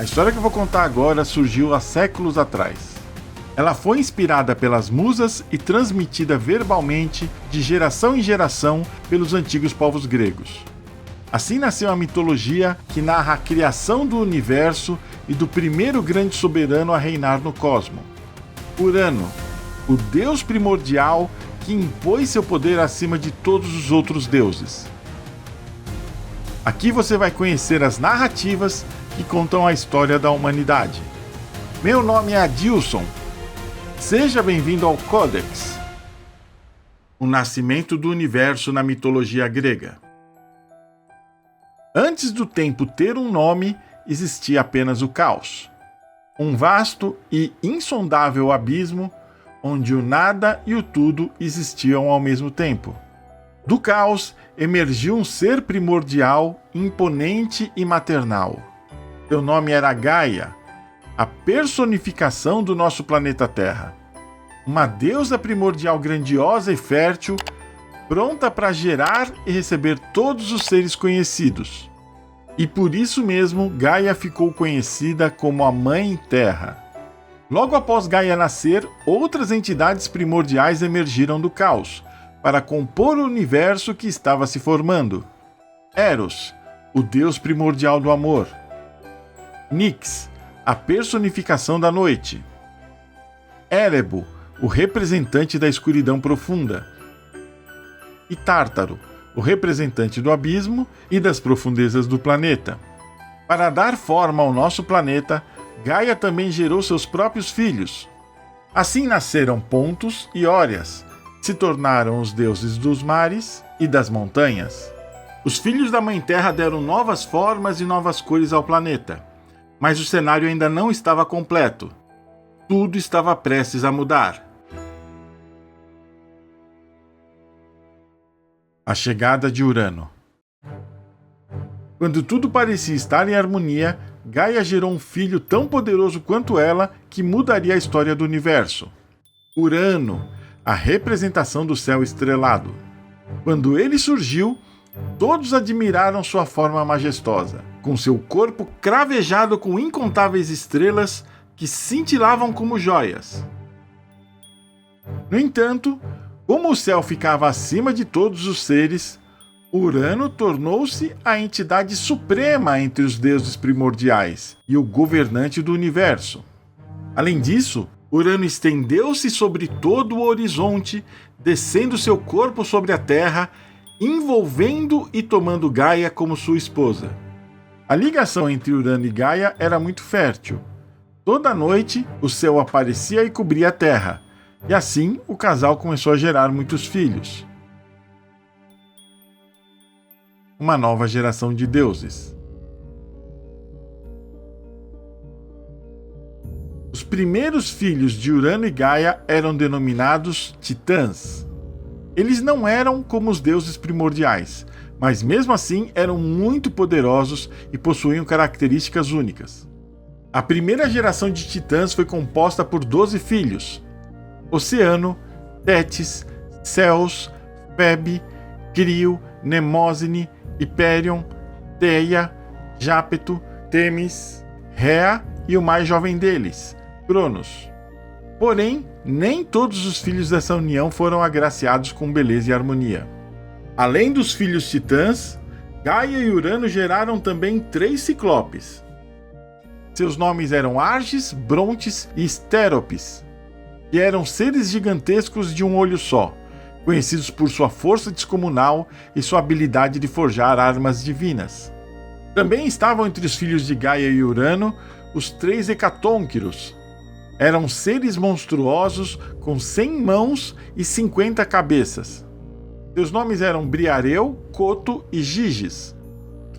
A história que eu vou contar agora surgiu há séculos atrás. Ela foi inspirada pelas musas e transmitida verbalmente de geração em geração pelos antigos povos gregos. Assim nasceu a mitologia que narra a criação do universo e do primeiro grande soberano a reinar no cosmo, Urano, o deus primordial que impôs seu poder acima de todos os outros deuses. Aqui você vai conhecer as narrativas que contam a história da humanidade. Meu nome é Adilson. Seja bem-vindo ao Codex. O nascimento do universo na mitologia grega. Antes do tempo ter um nome, existia apenas o caos. Um vasto e insondável abismo onde o nada e o tudo existiam ao mesmo tempo. Do caos emergiu um ser primordial, imponente e maternal. Seu nome era Gaia, a personificação do nosso planeta Terra. Uma deusa primordial grandiosa e fértil, pronta para gerar e receber todos os seres conhecidos. E por isso mesmo Gaia ficou conhecida como a Mãe Terra. Logo após Gaia nascer, outras entidades primordiais emergiram do caos, para compor o universo que estava se formando. Eros, o deus primordial do amor. Nix, a personificação da noite. Érebo, o representante da escuridão profunda. E Tártaro, o representante do abismo e das profundezas do planeta. Para dar forma ao nosso planeta, Gaia também gerou seus próprios filhos. Assim nasceram Pontos e Órias, que se tornaram os deuses dos mares e das montanhas. Os filhos da Mãe Terra deram novas formas e novas cores ao planeta, mas o cenário ainda não estava completo. Tudo estava prestes a mudar. A chegada de Urano. Quando tudo parecia estar em harmonia, Gaia gerou um filho tão poderoso quanto ela que mudaria a história do universo. Urano, a representação do céu estrelado. Quando ele surgiu, todos admiraram sua forma majestosa, com seu corpo cravejado com incontáveis estrelas que cintilavam como joias. No entanto, como o céu ficava acima de todos os seres, Urano tornou-se a entidade suprema entre os deuses primordiais e o governante do universo. Além disso, Urano estendeu-se sobre todo o horizonte, descendo seu corpo sobre a Terra, envolvendo e tomando Gaia como sua esposa. A ligação entre Urano e Gaia era muito fértil. Toda noite, o céu aparecia e cobria a Terra, e assim o casal começou a gerar muitos filhos. Uma nova geração de deuses. Os primeiros filhos de Urano e Gaia eram denominados Titãs. Eles não eram como os deuses primordiais, mas mesmo assim eram muito poderosos e possuíam características únicas. A primeira geração de Titãs foi composta por 12 filhos: Oceano, Tétis, Ceus, Febe, Crio, Mnemosine, Hiperion, Teia, Jápeto, Temis, Rhea e o mais jovem deles, Cronos. Porém, nem todos os filhos dessa união foram agraciados com beleza e harmonia. Além dos filhos titãs, Gaia e Urano geraram também 3 ciclopes. Seus nomes eram Arges, Brontes e Stéropes, que eram seres gigantescos de um olho só, conhecidos por sua força descomunal e sua habilidade de forjar armas divinas. Também estavam entre os filhos de Gaia e Urano os 3 hecatônquiros. Eram seres monstruosos com 100 mãos e 50 cabeças. Seus nomes eram Briareu, Coto e Giges.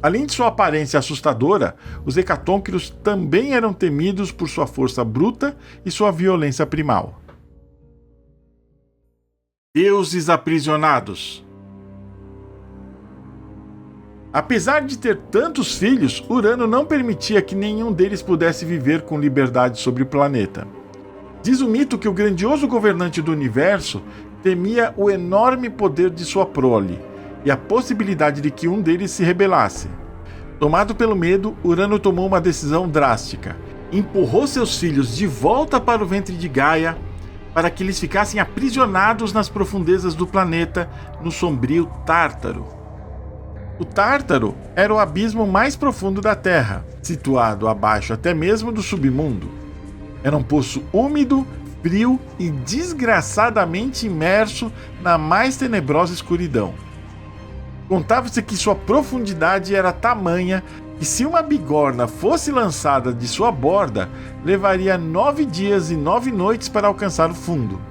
Além de sua aparência assustadora, os hecatônquiros também eram temidos por sua força bruta e sua violência primal. Deuses aprisionados. Apesar de ter tantos filhos, Urano não permitia que nenhum deles pudesse viver com liberdade sobre o planeta. Diz o mito que o grandioso governante do universo temia o enorme poder de sua prole e a possibilidade de que um deles se rebelasse. Tomado pelo medo, Urano tomou uma decisão drástica. Empurrou seus filhos de volta para o ventre de Gaia para que eles ficassem aprisionados nas profundezas do planeta, no sombrio Tártaro. O Tártaro era o abismo mais profundo da Terra, situado abaixo até mesmo do submundo. Era um poço úmido, frio e desgraçadamente imerso na mais tenebrosa escuridão. Contava-se que sua profundidade era tamanha que, se uma bigorna fosse lançada de sua borda, levaria 9 dias e 9 noites para alcançar o fundo.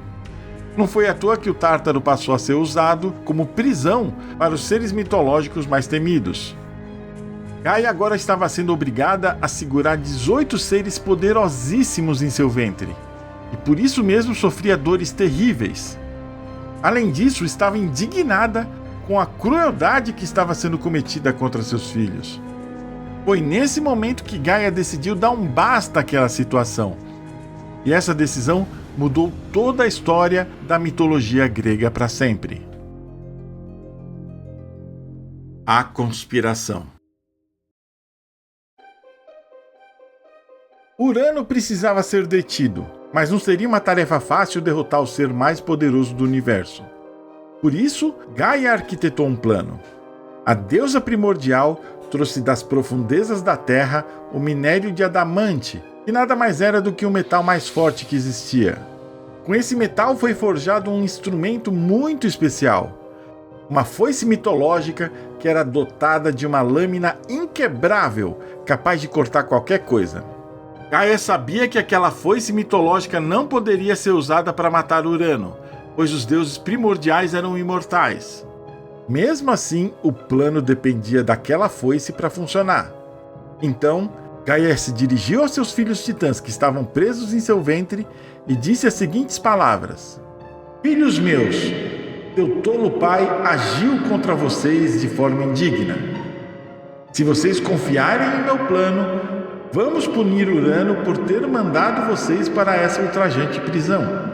Não foi à toa que o Tártaro passou a ser usado como prisão para os seres mitológicos mais temidos. Gaia agora estava sendo obrigada a segurar 18 seres poderosíssimos em seu ventre, e por isso mesmo sofria dores terríveis. Além disso, estava indignada com a crueldade que estava sendo cometida contra seus filhos. Foi nesse momento que Gaia decidiu dar um basta àquela situação. E essa decisão mudou toda a história da mitologia grega para sempre. A conspiração. Urano precisava ser detido, mas não seria uma tarefa fácil derrotar o ser mais poderoso do universo. Por isso, Gaia arquitetou um plano. A deusa primordial trouxe das profundezas da Terra o minério de adamante, que nada mais era do que o metal mais forte que existia. Com esse metal foi forjado um instrumento muito especial, uma foice mitológica que era dotada de uma lâmina inquebrável, capaz de cortar qualquer coisa. Gaia sabia que aquela foice mitológica não poderia ser usada para matar Urano, pois os deuses primordiais eram imortais. Mesmo assim, o plano dependia daquela foice para funcionar. Então, Gaia se dirigiu aos seus filhos titãs que estavam presos em seu ventre e disse as seguintes palavras: Filhos meus, teu tolo pai agiu contra vocês de forma indigna. Se vocês confiarem em meu plano, vamos punir Urano por ter mandado vocês para essa ultrajante prisão.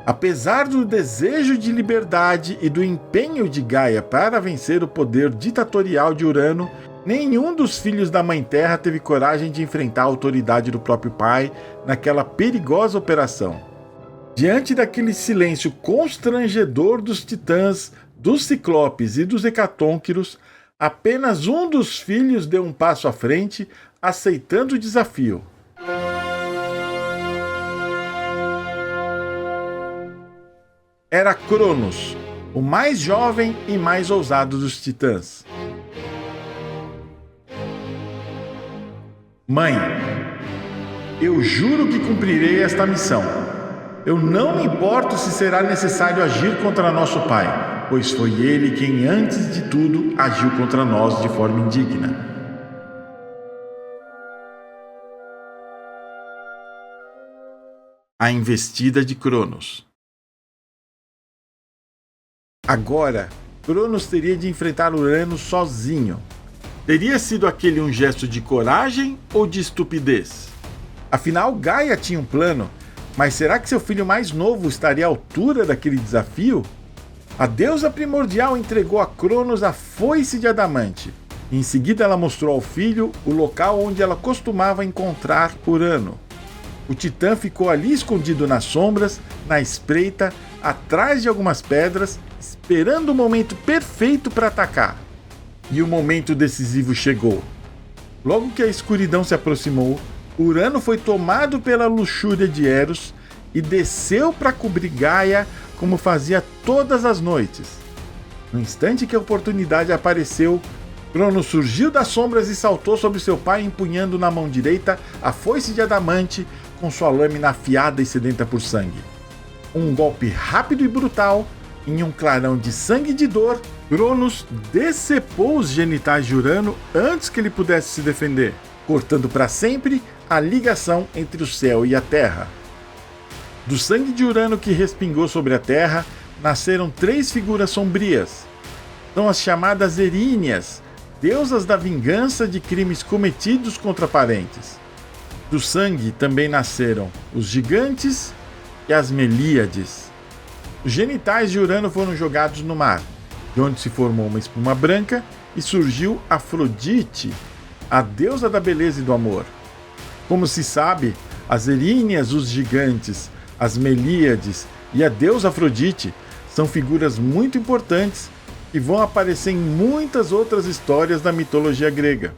Apesar do desejo de liberdade e do empenho de Gaia para vencer o poder ditatorial de Urano, nenhum dos filhos da Mãe Terra teve coragem de enfrentar a autoridade do próprio pai naquela perigosa operação. Diante daquele silêncio constrangedor dos titãs, dos ciclopes e dos hecatônquiros, apenas um dos filhos deu um passo à frente, aceitando o desafio. Era Cronos, o mais jovem e mais ousado dos titãs. Mãe, eu juro que cumprirei esta missão. Eu não me importo se será necessário agir contra nosso pai, pois foi ele quem, antes de tudo, agiu contra nós de forma indigna. A investida de Cronos. Agora, Cronos teria de enfrentar Urano sozinho. Teria sido aquele um gesto de coragem ou de estupidez? Afinal, Gaia tinha um plano, mas será que seu filho mais novo estaria à altura daquele desafio? A deusa primordial entregou a Cronos a foice de adamante. Em seguida, ela mostrou ao filho o local onde ela costumava encontrar Urano. O titã ficou ali escondido nas sombras, na espreita, atrás de algumas pedras, esperando o momento perfeito para atacar. E o momento decisivo chegou. Logo que a escuridão se aproximou, Urano foi tomado pela luxúria de Eros e desceu para cobrir Gaia como fazia todas as noites. No instante que a oportunidade apareceu, Cronos surgiu das sombras e saltou sobre seu pai, empunhando na mão direita a foice de adamante com sua lâmina afiada e sedenta por sangue. Um golpe rápido e brutal, em um clarão de sangue e de dor, Cronos decepou os genitais de Urano antes que ele pudesse se defender, cortando para sempre a ligação entre o céu e a terra. Do sangue de Urano que respingou sobre a terra, nasceram 3 figuras sombrias. São as chamadas Eríneas, deusas da vingança de crimes cometidos contra parentes. Do sangue também nasceram os gigantes e as Melíades. Os genitais de Urano foram jogados no mar, de onde se formou uma espuma branca e surgiu Afrodite, a deusa da beleza e do amor. Como se sabe, as Eríneas, os gigantes, as Melíades e a deusa Afrodite são figuras muito importantes que vão aparecer em muitas outras histórias da mitologia grega.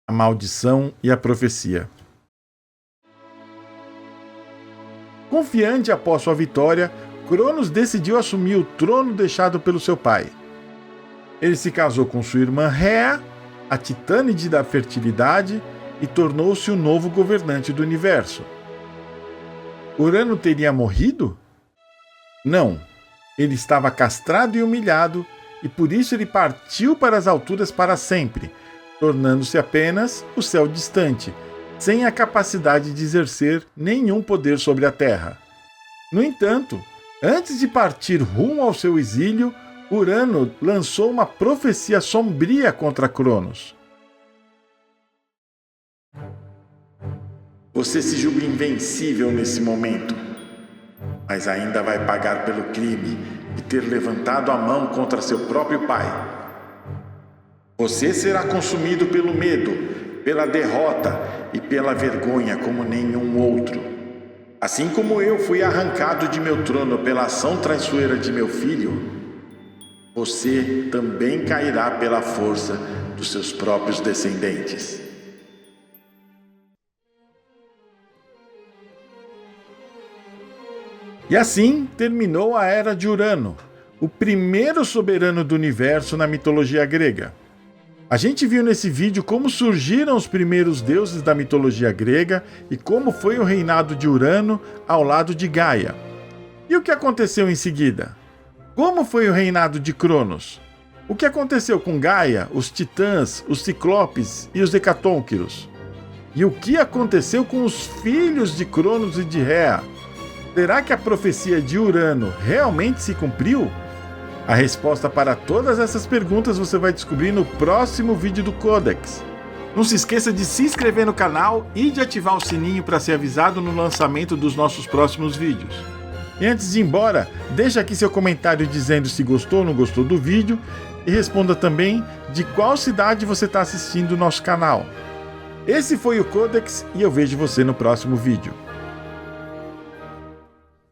A maldição e a profecia. Confiante após sua vitória, Cronos decidiu assumir o trono deixado pelo seu pai. Ele se casou com sua irmã Rhea, a titânide da fertilidade, e tornou-se o novo governante do universo. Urano teria morrido? Não. Ele estava castrado e humilhado, e por isso ele partiu para as alturas para sempre, tornando-se apenas o céu distante, sem a capacidade de exercer nenhum poder sobre a Terra. No entanto, antes de partir rumo ao seu exílio, Urano lançou uma profecia sombria contra Cronos. Você se julga invencível nesse momento, mas ainda vai pagar pelo crime de ter levantado a mão contra seu próprio pai. Você será consumido pelo medo, pela derrota e pela vergonha como nenhum outro. Assim como eu fui arrancado de meu trono pela ação traiçoeira de meu filho, você também cairá pela força dos seus próprios descendentes. E assim terminou a Era de Urano, o primeiro soberano do universo na mitologia grega. A gente viu nesse vídeo como surgiram os primeiros deuses da mitologia grega e como foi o reinado de Urano ao lado de Gaia. E o que aconteceu em seguida? Como foi o reinado de Cronos? O que aconteceu com Gaia, os titãs, os ciclopes e os hecatônquiros? E o que aconteceu com os filhos de Cronos e de Rhea? Será que a profecia de Urano realmente se cumpriu? A resposta para todas essas perguntas você vai descobrir no próximo vídeo do Codex. Não se esqueça de se inscrever no canal e de ativar o sininho para ser avisado no lançamento dos nossos próximos vídeos. E antes de ir embora, deixa aqui seu comentário dizendo se gostou ou não gostou do vídeo e responda também de qual cidade você está assistindo o nosso canal. Esse foi o Codex e eu vejo você no próximo vídeo.